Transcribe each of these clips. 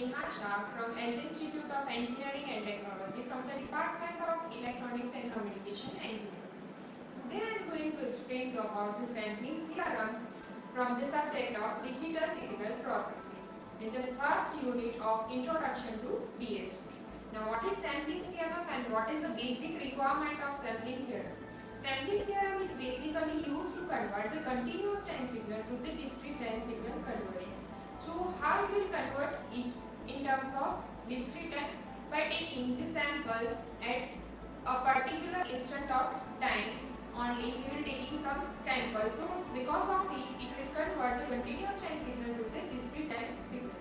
Neha Shah from EDGE Institute of Engineering and Technology from the Department of Electronics and Communication Engineering. Today I am going to explain you about the sampling theorem from the subject of digital signal processing in the first unit of Introduction to DSP. Now what is sampling theorem and what is the basic requirement of sampling theorem? Sampling theorem is basically used to convert the continuous time signal to the discrete time signal conversion. So how it will convert it in terms of discrete time? By taking the samples at a particular instant of time only. We will taking some samples. So because of it will convert the continuous time signal to the discrete time signal.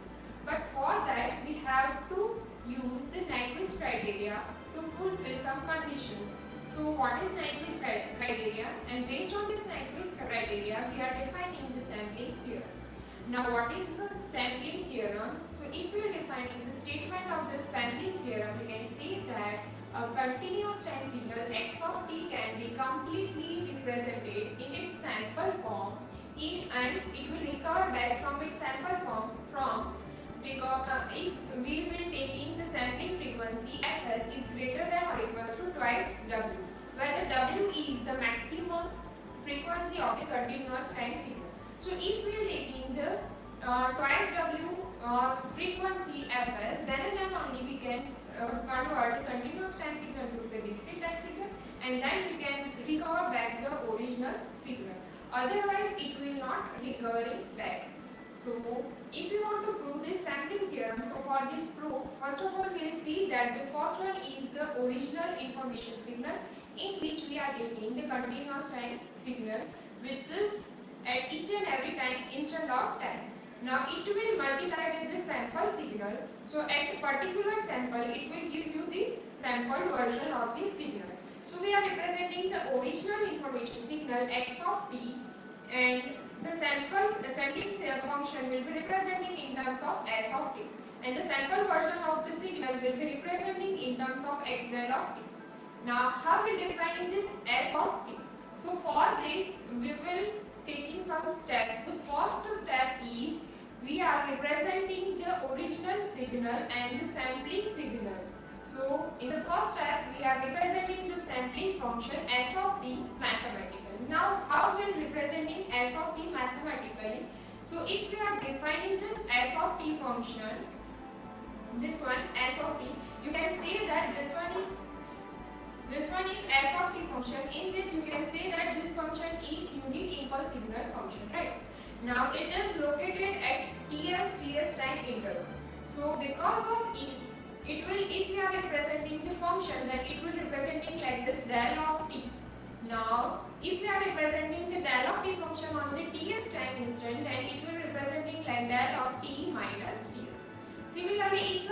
But for that we have to use the Nyquist criteria to fulfill some conditions. So what is Nyquist criteria? And based on this Nyquist criteria we are defining the sampling theorem. Now what is the sampling theorem? So if we are defining the statement of the sampling theorem, we can say that a continuous time signal x of t can be completely represented in its sample form and it will recover back from its sample form from because if we will taking the sampling frequency fs is greater than or equals to twice w, where the w is the maximum frequency of the continuous time signal. So if we are taking the twice W frequency fs, then and then only we can convert the continuous time signal to the discrete time signal, and then we can recover back the original signal. Otherwise, it will not recovering back. So, if you want to prove this sampling theorem, so for this proof, first of all, we will see that the first one is the original information signal, in which we are taking the continuous time signal, which is at each and every time instant of time. Now it will multiply with the sample signal. So at a particular sample it will give you the sampled version of the signal. So we are representing the original information signal x of t, and the sampling function will be representing in terms of s of t, and the sample version of the signal will be representing in terms of x del of t. Now how we defining this s of t? So for this we will taking some steps. The first step is we are representing the original signal and the sampling signal. So in the first step we are representing the sampling function s of t mathematically. Now how we are representing s of t mathematically? So if we are defining this s of t function, this one s of t, you can say that this one is s of t function. In this you can say that this function is unit impulse signal function, right? Now it is located at ts time interval. So because of it will, if we are representing the function, then it will representing like this del of t. Now if we are representing the del of t function on the ts time instant, then it will representing like del of t minus ts. Similarly,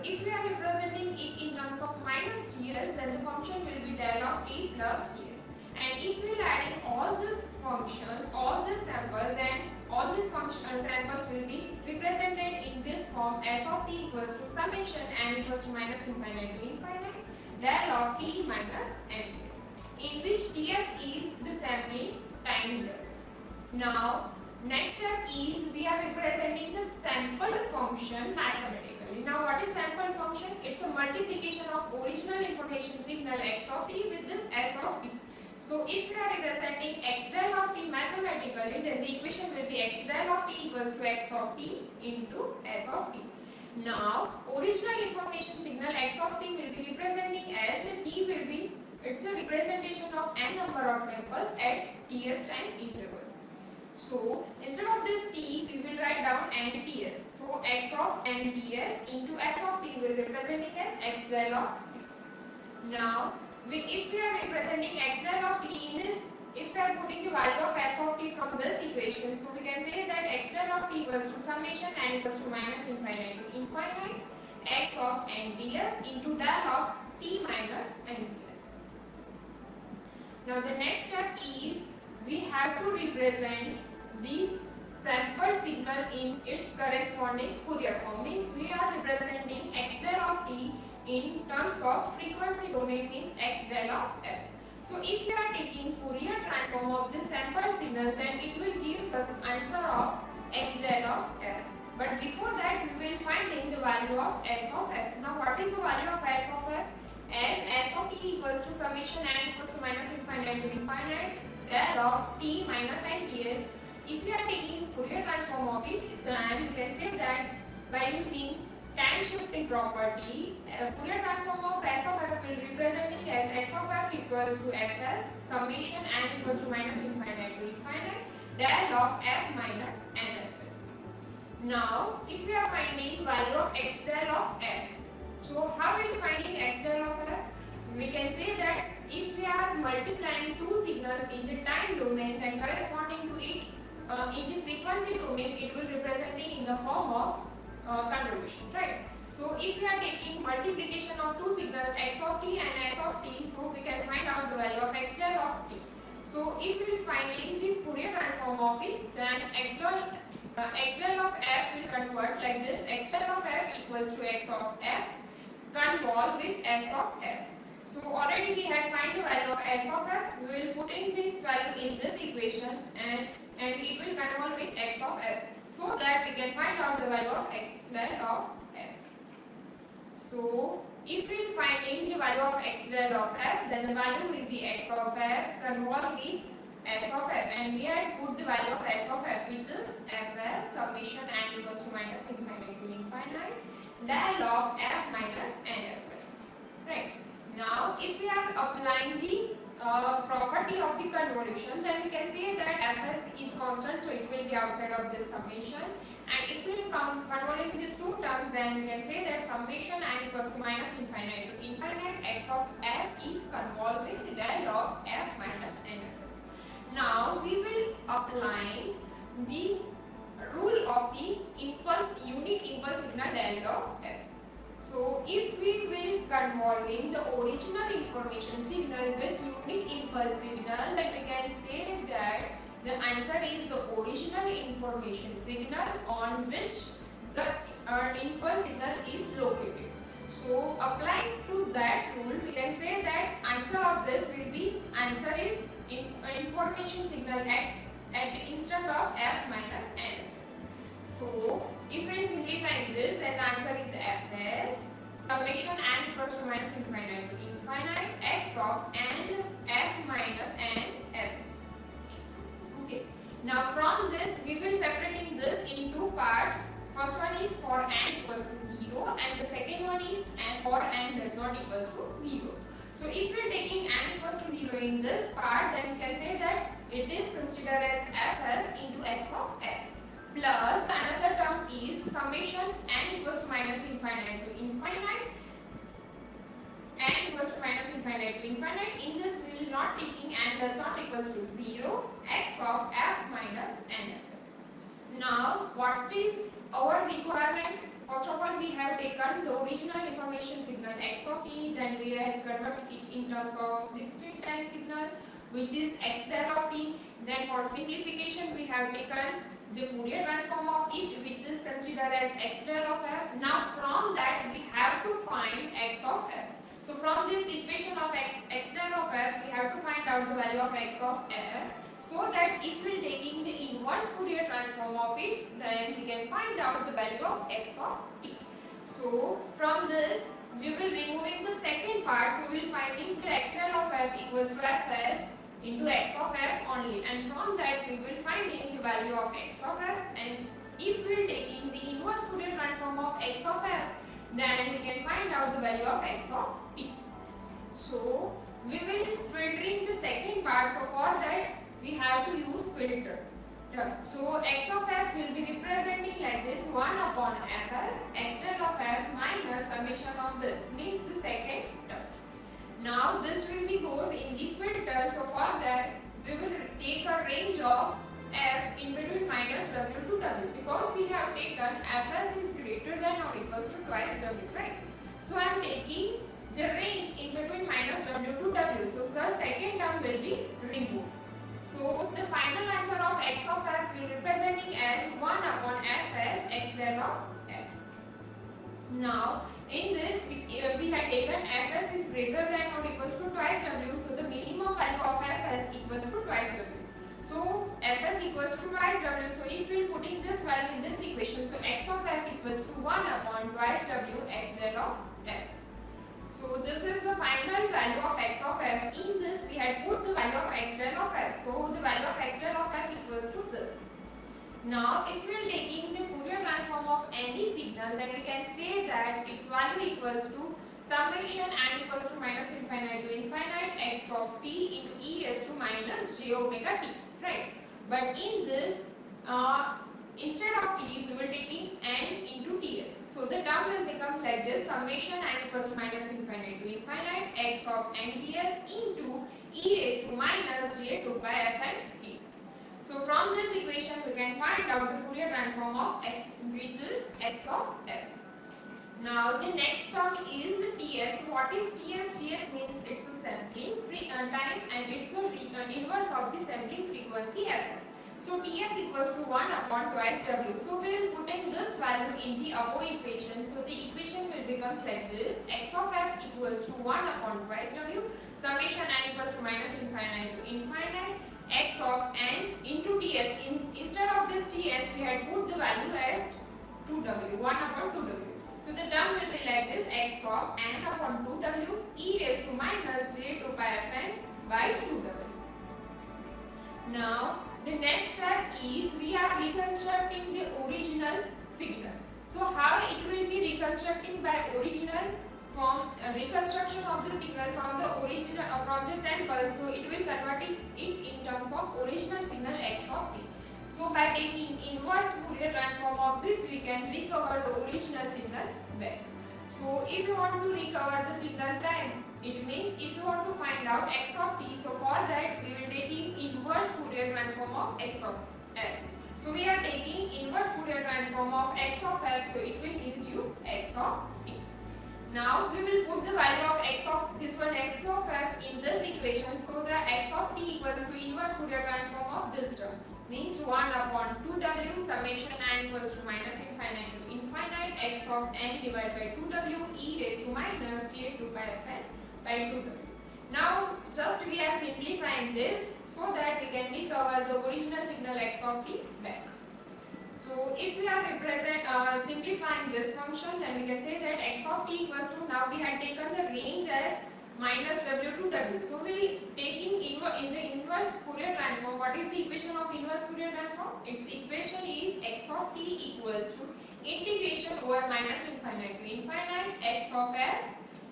if we are representing it in terms of minus ts, then the function will be del of t plus ts. And if we are adding all these functions, all these samples, then all these samples will be represented in this form s of t equals to summation n equals to minus infinite to infinite del of t minus n ts, in which ts is the sampling time interval. Now next step is we are representing the sampled function mathematically. Now what is sample function? It's a multiplication of original information signal x of t with this s of t. So if we are representing x del of t mathematically, then the equation will be x del of t equals to x of t into s of t. Now original information signal x of t will be representing as t will be, it's a representation of n number of samples at ts time intervals. So instead of this t, we will write down n ts. So x of n ts into s of t will be representing as x del of t. Now, if we are representing x del of t in this, if we are putting the value of s of t from this equation, so we can say that x del of t equals to summation n equals to minus infinite to infinite x of n ts into del of t minus n ts. Now the next step is we have to represent this sample signal in its corresponding Fourier form. Means we are representing x del of t in terms of frequency domain, means x del of f. So if we are taking Fourier transform of this sample signal, then it will give us answer of x del of f. But before that, we will finding the value of s of f. Now, what is the value of s of f? As s of t equals to summation n equals to minus infinite to infinite del of t minus n ts. If we are taking Fourier transform of it, then we can say that by using time shifting property, Fourier transform of s of f will representing as s of f equals to fs summation n equals to minus infinite to infinite del of f minus nfs. Now, if we are finding value of x del of f, so how we are finding x del of f? We can say that if we are multiplying two signals in the time domain, then corresponding to it in the frequency domain, it will representing in the form of convolution, right? So if we are taking multiplication of two signals x of t and x of t, so we can find out the value of x del of t. So if we finding the Fourier transform of it, then x del of f will convert like this: x del of f equals to x of f convolve with s of f. So already we had find the value of s of f. We will put in this value in this equation and it will convolve with x of f, so that we can find out the value of x del of f. So if we finding the value of x del of f, then the value will be x of f convolve with s of f, and we had put the value of s of f, which is fs summation n equals to minus infinite to infinite del of f minus nfs. Right. Now, if we are applying the property of the convolution, then we can say that fs is constant, so it will be outside of this summation. And if we convolve these two terms, then we can say that summation n equals to minus infinite to infinite x of f is convolved with del of f minus nfs. Now, we will apply the rule of the unit impulse signal del of f. So if we will convolving the original information signal with unit impulse signal, then we can say that the answer is the original information signal on which the impulse signal is located. So applying to that rule, we can say that answer of this will be answer is information signal x at the instant of f minus nfs. So if we simplify this, then the answer is fs summation n equals to minus infinite to infinite x of n f minus n fs. Okay. Now from this, we will separating this in two parts. First one is for n equals to 0, and the second one is for n does not equals to 0. So if we are taking n equals to 0 in this part, then we can say that it is considered as fs into x of f. Plus another term is summation n equals to minus infinite to infinite n equals to minus infinite to infinite. In this we will not taking n does not equals to 0 x of f minus nfs. Now what is our requirement? First of all, we have taken the original information signal x of t, then we have converted it in terms of discrete time signal, which is x del of t. Then for simplification, we have taken the Fourier transform of it, which is considered as x del of f. Now from that we have to find x of f. So from this equation of x del of f, we have to find out the value of x of f, so that if we are taking the inverse Fourier transform of it, then we can find out the value of x of t. So from this we will removing the second part, so we will finding the x del of f equals to fs into x of f only, and from that we will finding the value of x of f, and if we are taking the inverse Fourier transform of x of f, then we can find out the value of x of t. So we will filtering the second part, so for that we have to use filter. So x of f will be representing like this: 1 upon fs x del of f minus summation of this, means the second term. Now this will be goes in the filter, so for that we will take a range of f in between minus w to w, because we have taken fs is greater than or equals to twice w, right? So I am taking the range in between minus w to w, so the second term will be removed. So the final answer of x of f will representing as 1 upon fs x del of f. Now in this we had taken fs is greater than or equals to twice w, so the minimum value of fs equals to twice w. So fs equals to twice w. So if we put in this value in this equation, so x of f equals to 1 upon twice w x del of f. So this is the final value of x of f. In this we had put the value of x del of f. So the value of x del of f equals to this. Now if we are taking the Fourier transform of any signal, then we can say that its value equals to summation n equals to minus infinite to infinite x of t into e raised to minus j omega t, right? But in this, instead of t, we will taking n into ts. So the term will becomes like this: summation n equals to minus infinite to infinite x of n ts into e raised to minus j 2 pi f n ts. So from this equation we can find out the Fourier transform of x, which is x of f. Now the next term is the Ts. What is Ts? Ts means it's a sampling time and it's the inverse of the sampling frequency Fs. So Ts equals to 1 upon twice W. So we will put in this value in the above equation. So the equation will becomes like this: x of f equals to 1 upon twice W, summation n equals to minus infinite to infinite x of n into Ts. Instead of this Ts, we had put the value as 2W, 1 upon 2W. So the term will be like this: x of n upon 2W e raised to minus j 2 pi fn by 2W. Now the next step is we are reconstructing the original signal. So how it will be reconstructing by original, from reconstruction of the signal from the original from the sample. So it will converting it in terms of original signal x of t. So by taking inverse Fourier transform of this, we can recover the original signal back. So if you want to recover the signal back, it means if you want to find out x of t, so for that we will taking inverse Fourier transform of x of f. So we are taking inverse Fourier transform of x of f, so it will gives you x of t. Now we will put the value of x of this one x of f in this equation. So the x of t equals to inverse Fourier transform of this term, means 1 upon 2w summation n equals to minus infinite to infinite x of n divided by 2w e raised to minus j 2 pi fn by 2w. Now just we are simplifying this so that we can recover the original signal x of t back. So if we are simplifying this function, then we can say that x of t equals to, now we had taken the range as minus w to w. So we taking in the inverse Fourier transform. What is the equation of inverse Fourier transform? Its equation is x of t equals to integration over minus infinite to infinite x of f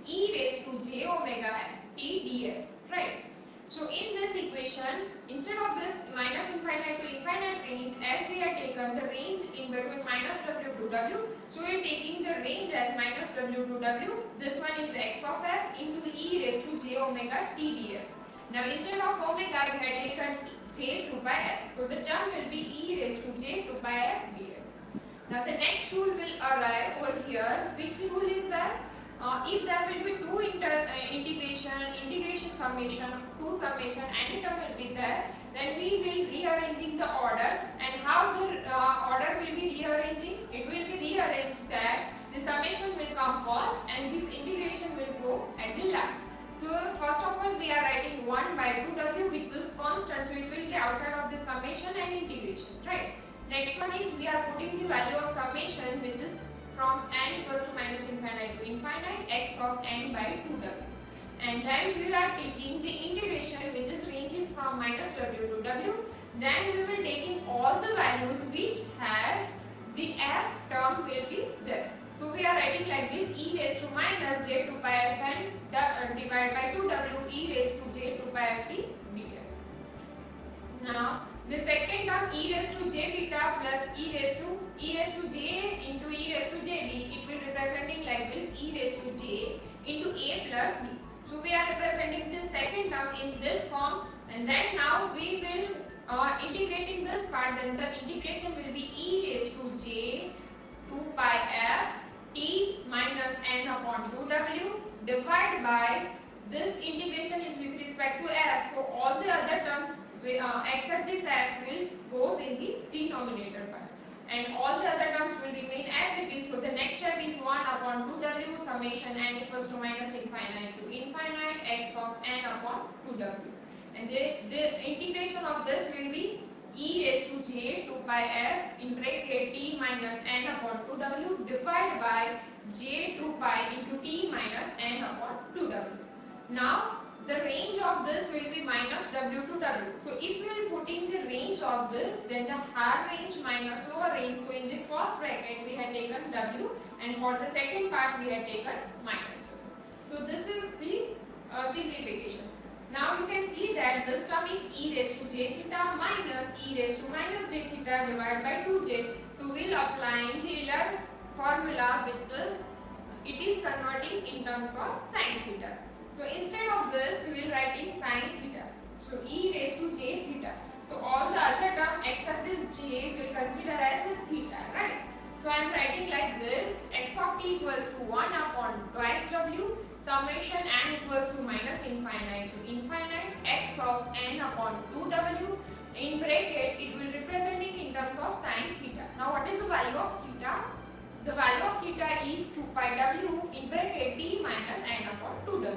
e raised to j omega t df, right? So in this equation, instead of this minus infinite to infinite range, as we had taken the range in between minus w to w, so we are taking the range as minus w to w. This one is x of f into e raised to j omega t df. Now instead of omega, we had taken j 2 pi f. So the term will be e raised to j 2 pi f df. Now the next rule will arrive over here. Which rule is that? If there will be integration summation, two summation, any term will be there, then we will rearranging the order. And how the order will be rearranging? It will be rearranged that the summation will come first and this integration will go at the last. So first of all we are writing 1 by 2w, which is constant, so it will be outside of the summation and integration, right? Next one is we are putting the value of summation, which is from n equals to minus infinite to infinite x of n by 2w. And then we are taking the integration, which is ranges from minus w to w. Then we will taking all the values which has the f term will be there. So we are writing like this: e raised to minus j 2 pi f n divided by 2w e raised to j 2 pi f t df. Now the second term e raised to j beta plus e raised to j into e raised to j b, it will representing like this: e raised to j into a plus b. So we are representing the second term in this form, and then now we will integrating this part. Then the integration will be e raised to j 2 pi f t minus n upon 2w divided by, this integration is with respect to f. So all the other terms except this f will goes in the denominator part, and all the other terms will remain as it is. So the next step is 1 upon 2w summation n equals to minus infinite to infinite x of n upon 2w. and the integration of this will be e raised to j 2 pi f in bracket t minus n upon 2w divided by j 2 pi into t minus n upon 2w. Now the range of this will be minus w to w. So if we are putting the range of this, then the higher range minus lower range. So in the first bracket we had taken w, and for the second part we had taken minus w. So this is the simplification. Now you can see that this term is e raised to j theta minus e raised to minus j theta divided by 2j. So we'll apply the Euler's formula, which is it is converting in terms of sin theta. So instead of this, we will write in sin theta. So e raised to j theta. So all the other term except this j will consider as a theta, right? So I am writing like this: x of t equals to 1 upon twice w, summation n equals to minus infinite to infinite x of n upon 2w. In bracket, it will representing in terms of sin theta. Now what is the value of theta? The value of theta is 2 pi w in bracket t minus n upon 2w,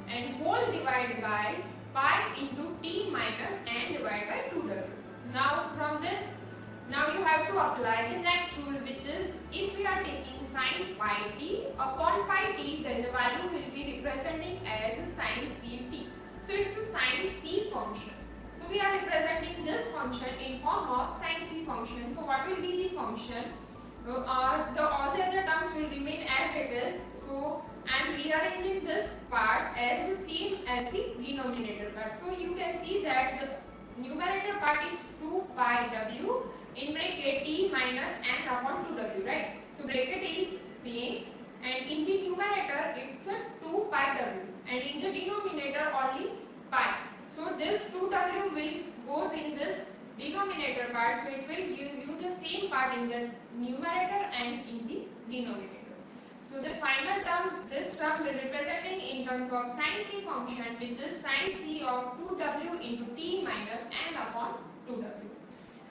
and whole divided by pi into t minus n divided by 2w. Now from this, now you have to apply the next rule, which is if we are taking sin pi t upon pi t, then the value will be representing as a sin c t. So it's a sin c function. So we are representing this function in form of sin c function. So what will be the function? All the other terms will remain as it is. So I am rearranging this part as the same as the denominator part. So you can see that the numerator part is 2 pi w in bracket t minus n upon 2w, right? So bracket is same, and in the numerator it's a 2 pi w, and in the denominator only pi. So this 2w will goes in this denominator part, so it will give you the same part in the numerator and in the denominator. So the final term, this term will representing in terms of sin c function, which is sin c of 2w into t minus n upon 2w.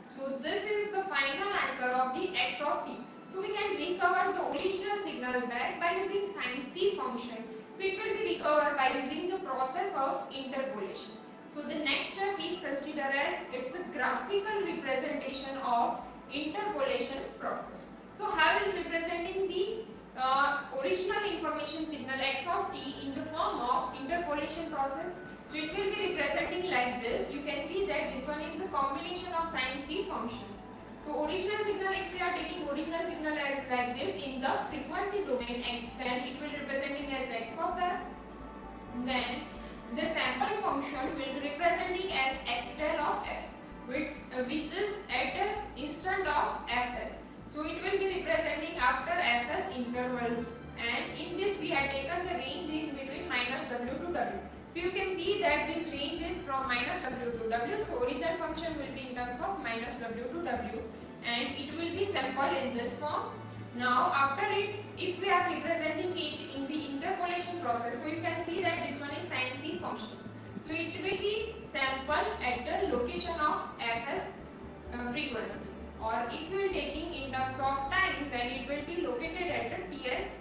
So this is the final answer of the x of t. So we can recover the original signal back by using sin c function. So it will be recovered by using the process of interpolation. So the next step is considered as it's a graphical representation of interpolation process. So how will representing the original information signal x of t in the form of interpolation process? So it will be representing like this. You can see that this one is a combination of sin c functions. So original signal, if we are taking original signal as like this in the frequency domain, then it will representing as x of f. Then the sample function will be representing as x del of f, which is at an instant of fs. So it will be representing after fs intervals, and in this we have taken the range in between minus w to w. So you can see that this range is from minus w to w. So original function will be in terms of minus w to w, and it will be sampled in this form. Now after it, if we are representing it in the interpolation process, so you can see that this one is sin c functions. So it will be sampled at the location of fs frequency, or if you are taking in terms of time, then it will be located at the ts